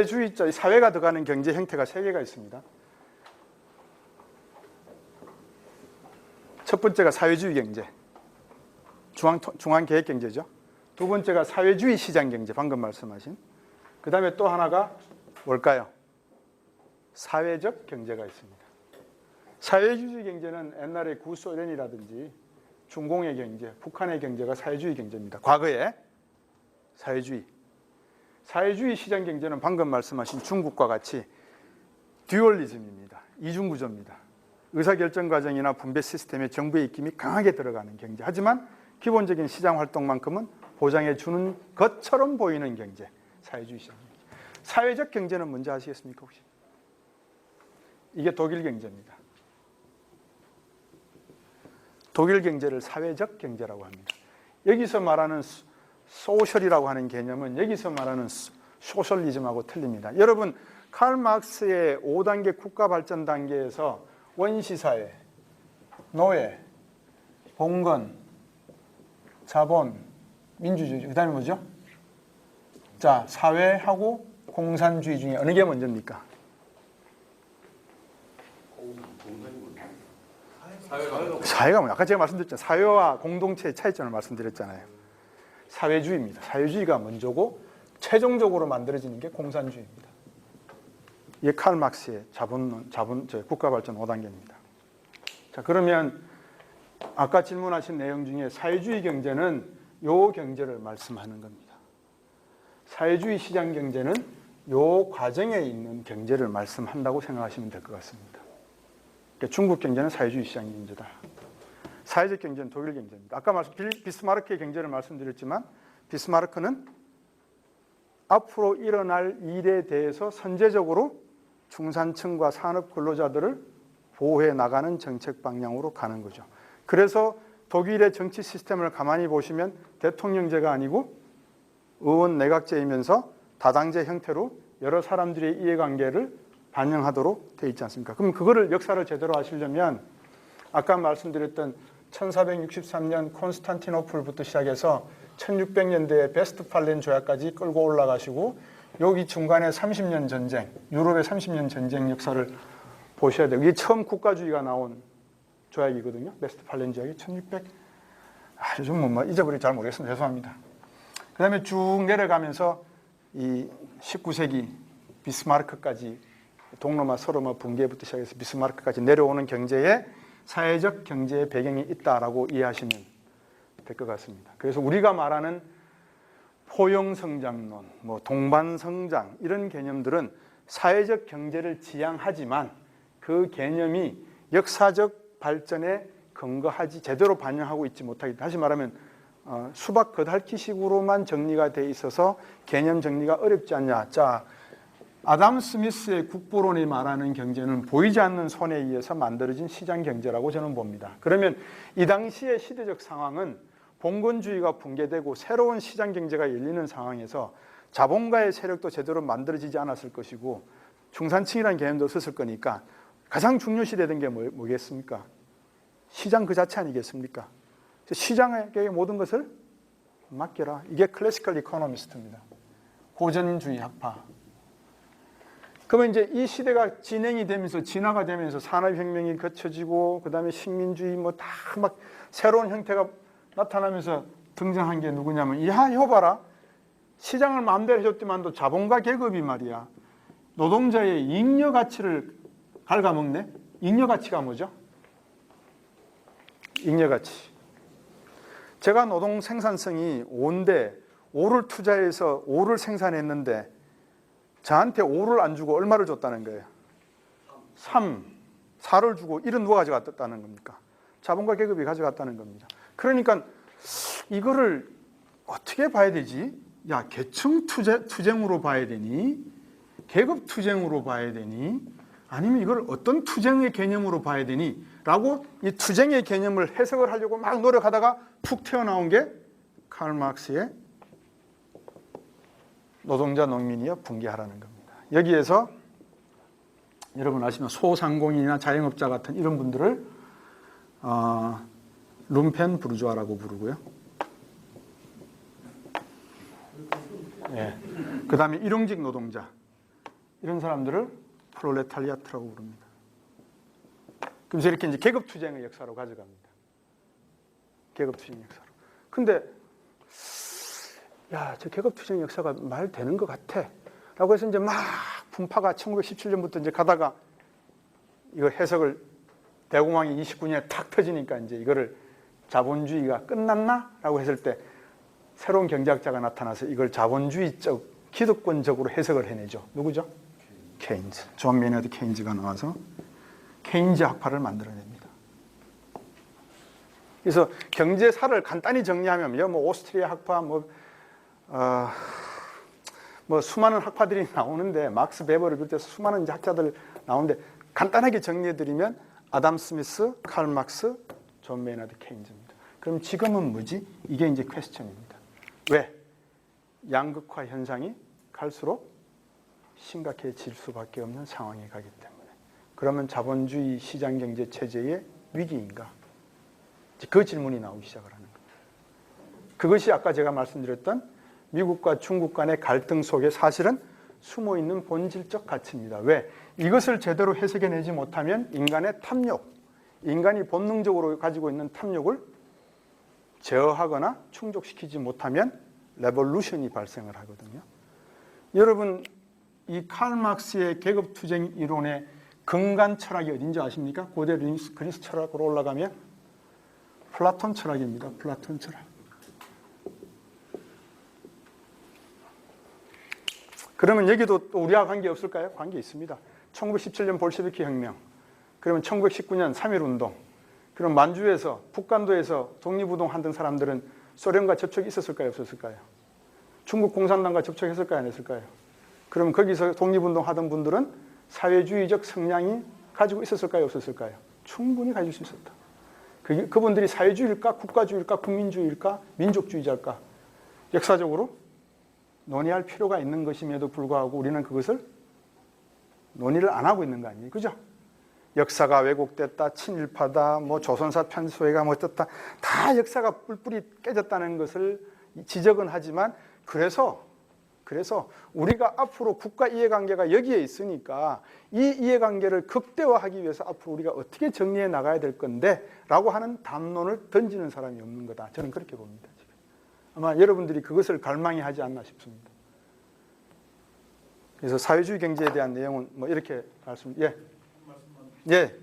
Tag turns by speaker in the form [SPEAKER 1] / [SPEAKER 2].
[SPEAKER 1] 사회주의자, 사회가 들어가는 경제 형태가 세 개가 있습니다. 첫 번째가 사회주의 경제, 중앙계획 경제죠. 두 번째가 사회주의 시장 경제, 방금 말씀하신. 그 다음에 또 하나가 뭘까요? 사회적 경제가 있습니다. 사회주의 경제는 옛날에 구소련이라든지 중공의 경제, 북한의 경제가 사회주의 경제입니다. 과거에 사회주의 시장 경제는 방금 말씀하신 중국과 같이 듀얼리즘입니다. 이중구조입니다. 의사결정 과정이나 분배 시스템에 정부의 입김이 강하게 들어가는 경제. 하지만 기본적인 시장 활동만큼은 보장해 주는 것처럼 보이는 경제, 사회주의 시장 경제. 사회적 경제는 뭔지 아시겠습니까 혹시? 이게 독일 경제입니다. 독일 경제를 사회적 경제라고 합니다. 여기서 말하는 소셜이라고 하는 개념은 여기서 말하는 소셜리즘하고 틀립니다. 여러분, 칼 마르크스의 5단계 국가 발전 단계에서 원시사회, 노예, 봉건, 자본, 민주주의, 그 다음에 뭐죠? 자, 사회하고 공산주의 중에 어느 게 먼저입니까? 사회가 뭐야? 아까 제가 말씀드렸잖아요. 사회와 공동체의 차이점을 말씀드렸잖아요. 사회주의입니다. 사회주의가 먼저고 최종적으로 만들어지는 게 공산주의입니다. 이게 칼 마르크스의 국가 발전 5단계입니다. 자, 그러면 아까 질문하신 내용 중에 사회주의 경제는 요 경제를 말씀하는 겁니다. 사회주의 시장 경제는 요 과정에 있는 경제를 말씀한다고 생각하시면 될 것 같습니다. 그러니까 중국 경제는 사회주의 시장 경제다. 사회적 경제는 독일 경제입니다. 아까 비스마르크의 경제를 말씀드렸지만 비스마르크는 앞으로 일어날 일에 대해서 선제적으로 중산층과 산업 근로자들을 보호해 나가는 정책 방향으로 가는 거죠. 그래서 독일의 정치 시스템을 가만히 보시면 대통령제가 아니고 의원 내각제이면서 다당제 형태로 여러 사람들의 이해관계를 반영하도록 되어 있지 않습니까? 그럼 그거를 역사를 제대로 아시려면 아까 말씀드렸던 1463년 콘스탄티노플부터 시작해서 1600년대의 베스트팔렌 조약까지 끌고 올라가시고 여기 중간에 30년 전쟁, 유럽의 30년 전쟁 역사를 보셔야 돼요. 이게 처음 국가주의가 나온 조약이거든요. 베스트팔렌 조약이 1600, 요즘 뭐 잊어버리기 잘 모르겠습니다. 죄송합니다. 그 다음에 쭉 내려가면서 이 19세기 비스마르크까지 동로마 서로마 붕괴부터 시작해서 비스마르크까지 내려오는 경제에 사회적 경제의 배경이 있다라고 이해하시면 될 것 같습니다. 그래서 우리가 말하는 포용성장론, 뭐 동반성장 이런 개념들은 사회적 경제를 지향하지만 그 개념이 역사적 발전에 근거하지 제대로 반영하고 있지 못하기. 다시 말하면 수박 겉핥기식으로만 정리가 돼 있어서 개념 정리가 어렵지 않냐. 자, 아담 스미스의 국부론이 말하는 경제는 보이지 않는 손에 의해서 만들어진 시장 경제라고 저는 봅니다. 그러면 이 당시의 시대적 상황은 봉건주의가 붕괴되고 새로운 시장 경제가 열리는 상황에서 자본가의 세력도 제대로 만들어지지 않았을 것이고 중산층이라는 개념도 없었을 거니까 가장 중요시되던 게 뭐겠습니까? 시장 그 자체 아니겠습니까? 시장에게 모든 것을 맡겨라. 이게 클래시컬 이코노미스트입니다. 고전주의 학파. 그러면 이제 이 시대가 진행이 되면서 진화가 되면서 산업혁명이 거쳐지고 그다음에 식민주의 뭐 다 막 새로운 형태가 나타나면서 등장한 게 누구냐면 이거 봐라. 시장을 마음대로 해줬지만도 자본가 계급이 말이야. 노동자의 잉여 가치를 갉아먹네. 잉여 가치가 뭐죠? 잉여 가치. 제가 노동 생산성이 5인데 5를 투자해서 5를 생산했는데 저한테 5를 안 주고 얼마를 줬다는 거예요? 4를 주고 1은 누가 가져갔다는 겁니까? 자본가 계급이 가져갔다는 겁니다. 그러니까 이거를 어떻게 봐야 되지? 야, 계층 투쟁으로 봐야 되니? 계급 투쟁으로 봐야 되니? 아니면 이걸 어떤 투쟁의 개념으로 봐야 되니? 라고 이 투쟁의 개념을 해석을 하려고 막 노력하다가 푹 튀어나온 게 칼 마르크스의 노동자 농민이여 붕괴하라는 겁니다. 여기에서 여러분 아시면 소상공인이나 자영업자 같은 이런 분들을 룸펜 부르주아라고 부르고요. 그 다음에 일용직 노동자, 이런 사람들을 프롤레타리아트라고 부릅니다. 그래서 이렇게 이제 계급투쟁의 역사로 가져갑니다. 계급투쟁 역사로. 근데 야, 저 계급투쟁 역사가 말 되는 것 같아. 라고 해서 이제 막 분파가 1917년부터 이제 가다가 이거 해석을 대공황이 29년에 탁 터지니까 이제 이거를 자본주의가 끝났나? 라고 했을 때 새로운 경제학자가 나타나서 이걸 자본주의적, 기득권적으로 해석을 해내죠. 누구죠? 케인즈. 존 메이너드 케인즈가 나와서 케인즈 학파를 만들어냅니다. 그래서 경제사를 간단히 정리하면 뭐 오스트리아 학파, 뭐 수많은 학파들이 나오는데 막스 베버를 비롯해서 수많은 학자들 나오는데 간단하게 정리해드리면 아담 스미스, 칼 막스, 존 메이너드 케인즈입니다. 그럼 지금은 뭐지? 이게 이제 퀘스천입니다. 왜? 양극화 현상이 갈수록 심각해질 수밖에 없는 상황에 가기 때문에. 그러면 자본주의 시장경제 체제의 위기인가? 그 질문이 나오기 시작을 하는 거예요. 그것이 아까 제가 말씀드렸던 미국과 중국 간의 갈등 속에 사실은 숨어있는 본질적 가치입니다. 왜? 이것을 제대로 해석해내지 못하면 인간의 탐욕, 인간이 본능적으로 가지고 있는 탐욕을 제어하거나 충족시키지 못하면 레볼루션이 발생을 하거든요. 여러분, 이 칼 막스의 계급투쟁 이론의 근간 철학이 어딘지 아십니까? 고대 그리스 철학으로 올라가면 플라톤 철학입니다. 플라톤 철학. 그러면 여기도 또 우리와 관계 없을까요? 관계 있습니다. 1917년 볼셰비키 혁명, 그러면 1919년 3.1운동, 그럼 만주에서, 북간도에서 독립운동 하던 사람들은 소련과 접촉이 있었을까요? 없었을까요? 중국 공산당과 접촉했을까요? 안 했을까요? 그럼 거기서 독립운동 하던 분들은 사회주의적 성향이 가지고 있었을까요? 없었을까요? 충분히 가질 수 있었다. 그분들이 사회주의일까? 국가주의일까? 국민주의일까? 민족주의자일까? 역사적으로 논의할 필요가 있는 것임에도 불구하고 우리는 그것을 논의를 안 하고 있는 거 아니에요? 그죠? 역사가 왜곡됐다, 친일파다, 뭐 조선사 편소해가 뭐 어떻다, 다 역사가 뿔뿔이 깨졌다는 것을 지적은 하지만 그래서 우리가 앞으로 국가 이해관계가 여기에 있으니까 이 이해관계를 극대화하기 위해서 앞으로 우리가 어떻게 정리해 나가야 될 건데 라고 하는 담론을 던지는 사람이 없는 거다. 저는 그렇게 봅니다. 지금. 아마 여러분들이 그것을 갈망해 하지 않나 싶습니다. 그래서 사회주의 경제에 대한 내용은 뭐 이렇게 예.